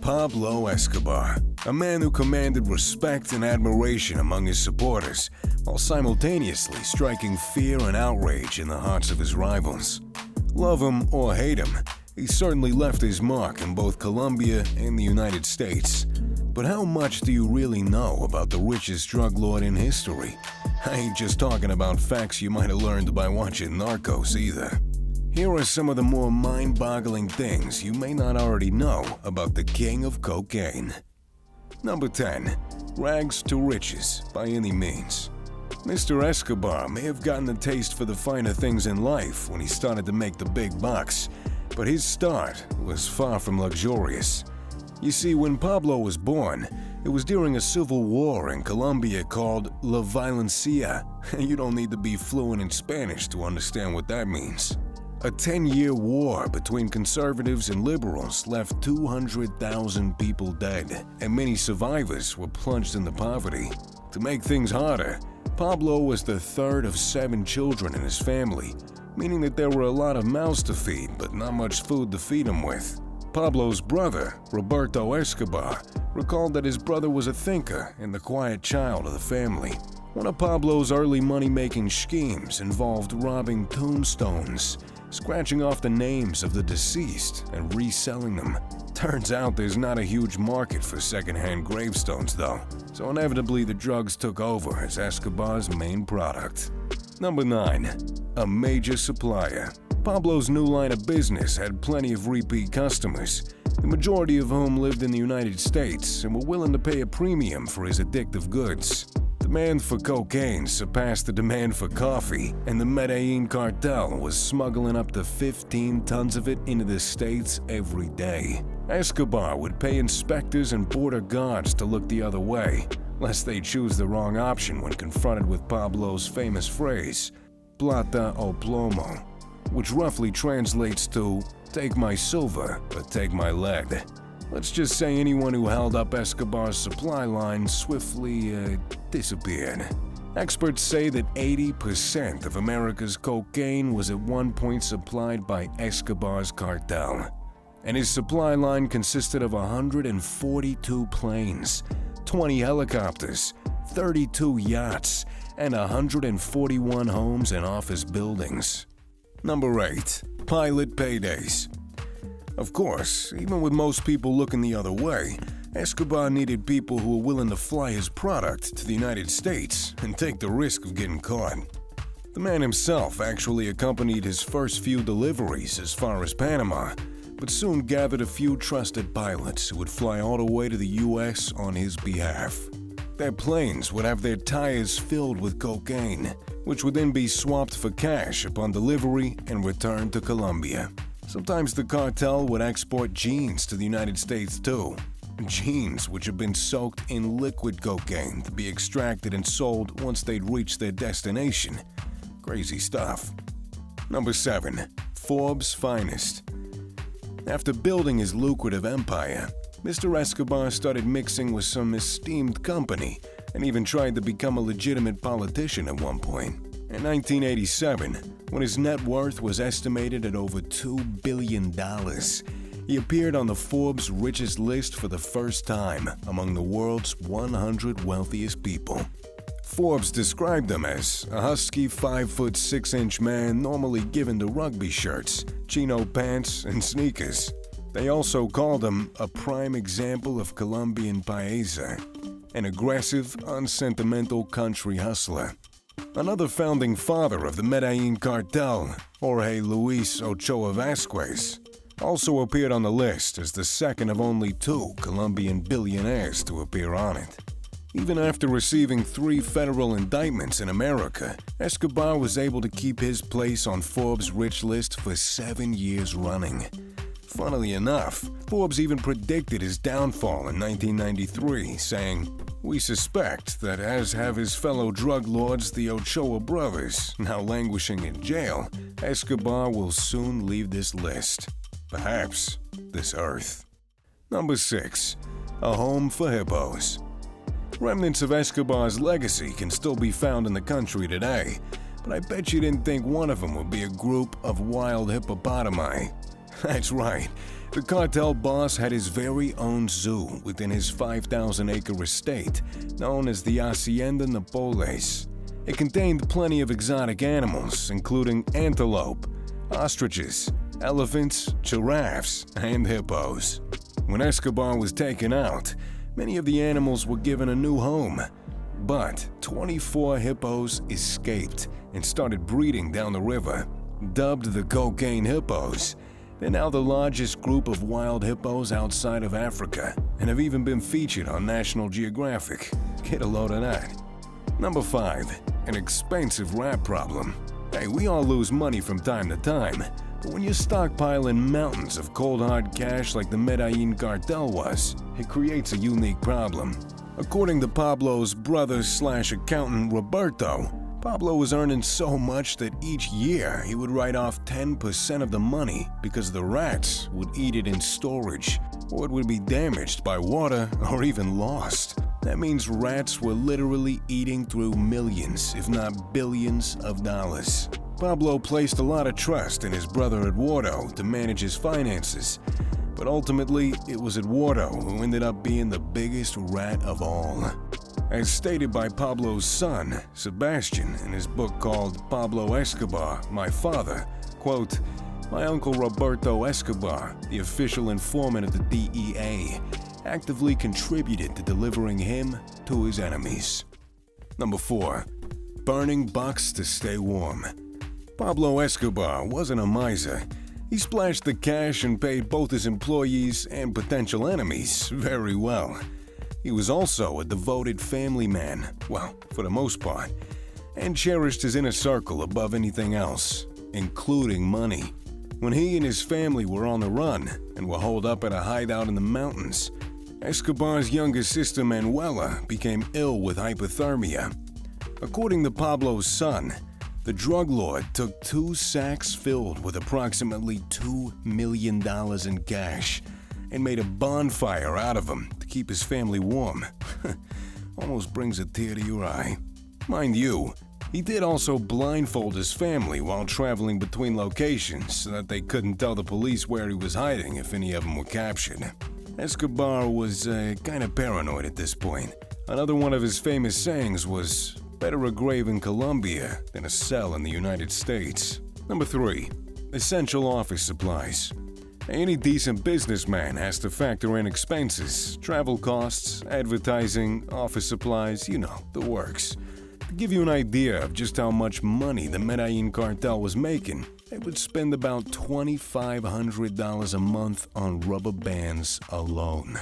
Pablo Escobar, a man who commanded respect and admiration among his supporters, while simultaneously striking fear and outrage in the hearts of his rivals. Love him or hate him, he certainly left his mark in both Colombia and the United States. But how much do you really know about the richest drug lord in history? I ain't just talking about facts you might have learned by watching Narcos either. Here are some of the more mind-boggling things you may not already know about the king of cocaine. Number 10. Rags to riches by any means. Mr. Escobar may have gotten a taste for the finer things in life when he started to make the big bucks, but his start was far from luxurious. You see, when Pablo was born, it was during a civil war in Colombia called La Violencia. You don't need to be fluent in Spanish to understand what that means. A 10-year war between conservatives and liberals left 200,000 people dead, and many survivors were plunged into poverty. To make things harder, Pablo was the third of 7 children in his family, meaning that there were a lot of mouths to feed, but not much food to feed them with. Pablo's brother, Roberto Escobar, recalled that his brother was a thinker and the quiet child of the family. One of Pablo's early money-making schemes involved robbing tombstones, scratching off the names of the deceased and reselling them. Turns out there's not a huge market for secondhand gravestones though, so inevitably the drugs took over as Escobar's main product. Number 9. A major supplier. Pablo's new line of business had plenty of repeat customers, the majority of whom lived in the United States and were willing to pay a premium for his addictive goods. Demand for cocaine surpassed the demand for coffee, and the Medellin cartel was smuggling up to 15 tons of it into the States every day. Escobar would pay inspectors and border guards to look the other way, lest they choose the wrong option when confronted with Pablo's famous phrase, plata o plomo, which roughly translates to, take my silver, but take my lead. Let's just say anyone who held up Escobar's supply line swiftly disappeared. Experts say that 80% of America's cocaine was at one point supplied by Escobar's cartel, and his supply line consisted of 142 planes, 20 helicopters, 32 yachts, and 141 homes and office buildings. Number 8. Pilot paydays. Of course, even with most people looking the other way, Escobar needed people who were willing to fly his product to the United States and take the risk of getting caught. The man himself actually accompanied his first few deliveries as far as Panama, but soon gathered a few trusted pilots who would fly all the way to the U.S. on his behalf. Their planes would have their tires filled with cocaine, which would then be swapped for cash upon delivery and returned to Colombia. Sometimes the cartel would export jeans to the United States too. Jeans which have been soaked in liquid cocaine to be extracted and sold once they'd reached their destination. Crazy stuff. Number 7. Forbes' finest. After building his lucrative empire, Mr. Escobar started mixing with some esteemed company and even tried to become a legitimate politician at one point. In 1987, when his net worth was estimated at over $2 billion, he appeared on the Forbes richest list for the first time among the world's 100 wealthiest people. Forbes described him as a husky 5'6" man normally given to rugby shirts, chino pants, and sneakers. They also called him a prime example of Colombian paisa, an aggressive, unsentimental country hustler. Another founding father of the Medellin cartel, Jorge Luis Ochoa Vasquez, also appeared on the list as the second of only 2 Colombian billionaires to appear on it. Even after receiving 3 federal indictments in America, Escobar was able to keep his place on Forbes' rich list for 7 years running. Funnily enough, Forbes even predicted his downfall in 1993, saying, "We suspect that, as have his fellow drug lords, the Ochoa brothers, now languishing in jail, Escobar will soon leave this list. Perhaps this earth." Number 6. A home for hippos. Remnants of Escobar's legacy can still be found in the country today, but I bet you didn't think one of them would be a group of wild hippopotami. That's right, The cartel boss had his very own zoo within his 5,000-acre estate, known as the Hacienda Nápoles. It contained plenty of exotic animals, including antelope, ostriches, elephants, giraffes, and hippos. When Escobar was taken out, many of the animals were given a new home. But 24 hippos escaped and started breeding down the river. Dubbed the cocaine hippos, they're now the largest group of wild hippos outside of Africa and have even been featured on National Geographic. Get a load of that. Number 5. An expensive rat problem. Hey, we all lose money from time to time, but when you're stockpiling mountains of cold hard cash like the Medellin cartel was, it creates a unique problem. According to Pablo's brother/accountant Roberto, Pablo was earning so much that each year he would write off 10% of the money because the rats would eat it in storage, or it would be damaged by water or even lost. That means rats were literally eating through millions, if not billions of dollars. Pablo placed a lot of trust in his brother Eduardo to manage his finances, but ultimately it was Eduardo who ended up being the biggest rat of all. As stated by Pablo's son, Sebastian, in his book called Pablo Escobar, My Father, quote, "My uncle Roberto Escobar, the official informant of the DEA, actively contributed to delivering him to his enemies." Number 4. Burning bucks to stay warm. Pablo Escobar wasn't a miser. He splashed the cash and paid both his employees and potential enemies very well. He was also a devoted family man, well, for the most part, and cherished his inner circle above anything else, including money. When he and his family were on the run and were holed up at a hideout in the mountains, Escobar's younger sister Manuela became ill with hypothermia. According to Pablo's son, the drug lord took 2 sacks filled with approximately $2 million in cash and made a bonfire out of them to keep his family warm. Almost brings a tear to your eye. Mind you, he did also blindfold his family while traveling between locations so that they couldn't tell the police where he was hiding if any of them were captured. Escobar was kinda paranoid at this point. Another one of his famous sayings was, "Better a grave in Colombia than a cell in the United States." Number 3. Essential office supplies. Any decent businessman has to factor in expenses, travel costs, advertising, office supplies, you know, the works. To give you an idea of just how much money the Medellin cartel was making, they would spend about $2,500 a month on rubber bands alone,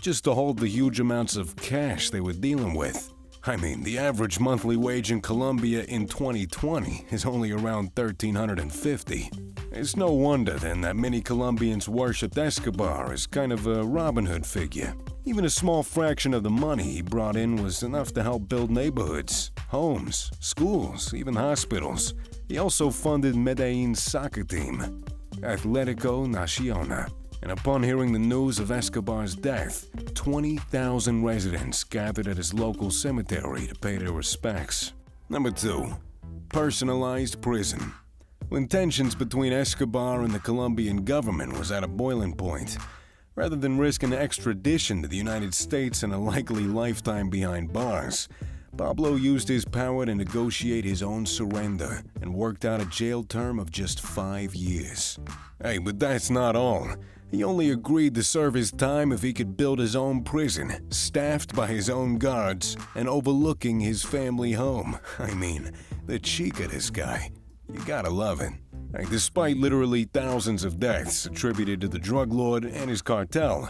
just to hold the huge amounts of cash they were dealing with. I mean, the average monthly wage in Colombia in 2020 is only around $1,350. It's no wonder then that many Colombians worshipped Escobar as kind of a Robin Hood figure. Even a small fraction of the money he brought in was enough to help build neighborhoods, homes, schools, even hospitals. He also funded Medellin's soccer team, Atlético Nacional. And upon hearing the news of Escobar's death, 20,000 residents gathered at his local cemetery to pay their respects. Number 2. Personalized prison. When tensions between Escobar and the Colombian government was at a boiling point, rather than risking extradition to the United States and a likely lifetime behind bars, Pablo used his power to negotiate his own surrender and worked out a jail term of just 5 years. Hey, but that's not all. He only agreed to serve his time if he could build his own prison, staffed by his own guards and overlooking his family home. I mean, the cheek of this guy. You gotta love it. Despite literally thousands of deaths attributed to the drug lord and his cartel,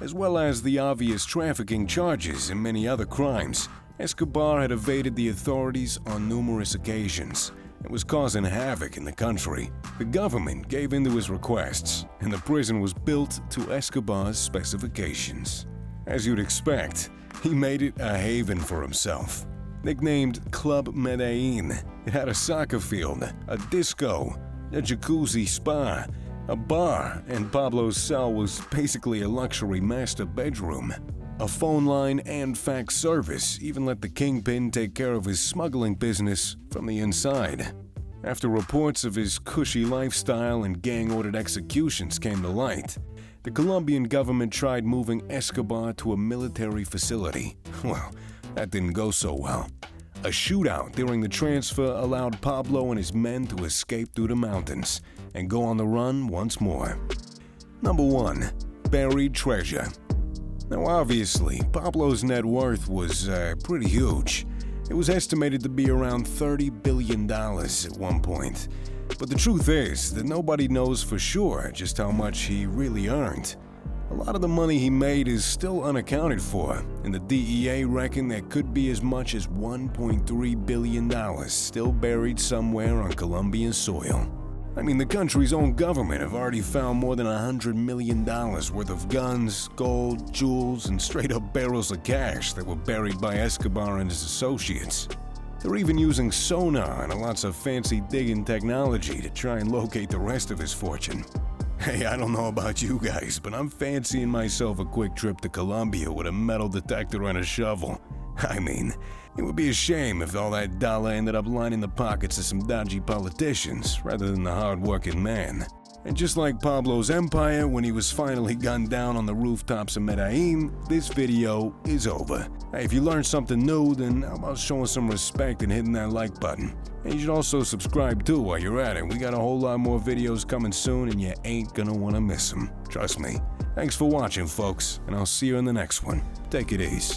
as well as the obvious trafficking charges and many other crimes, Escobar had evaded the authorities on numerous occasions and was causing havoc in the country. The government gave in to his requests, and the prison was built to Escobar's specifications. As you'd expect, he made it a haven for himself. Nicknamed Club Medellin, it had a soccer field, a disco, a jacuzzi spa, a bar, and Pablo's cell was basically a luxury master bedroom. A phone line and fax service even let the kingpin take care of his smuggling business from the inside. After reports of his cushy lifestyle and gang-ordered executions came to light, the Colombian government tried moving Escobar to a military facility. Well, that didn't go so well. A shootout during the transfer allowed Pablo and his men to escape through the mountains and go on the run once more. Number 1. Buried treasure. Now obviously, Pablo's net worth was pretty huge. It was estimated to be around $30 billion at one point. But the truth is that nobody knows for sure just how much he really earned. A lot of the money he made is still unaccounted for, and the DEA reckon there could be as much as $1.3 billion still buried somewhere on Colombian soil. I mean, the country's own government have already found more than $100 million worth of guns, gold, jewels, and straight-up barrels of cash that were buried by Escobar and his associates. They're even using sonar and lots of fancy digging technology to try and locate the rest of his fortune. Hey, I don't know about you guys, but I'm fancying myself a quick trip to Colombia with a metal detector and a shovel. I mean, it would be a shame if all that dollar ended up lining the pockets of some dodgy politicians rather than the hard-working man. And just like Pablo's empire when he was finally gunned down on the rooftops of Medellin, this video is over. Hey, if you learned something new, then how about showing some respect and hitting that like button? And you should also subscribe too while you're at it. We got a whole lot more videos coming soon and you ain't gonna wanna miss them. Trust me. Thanks for watching, folks, and I'll see you in the next one. Take it easy.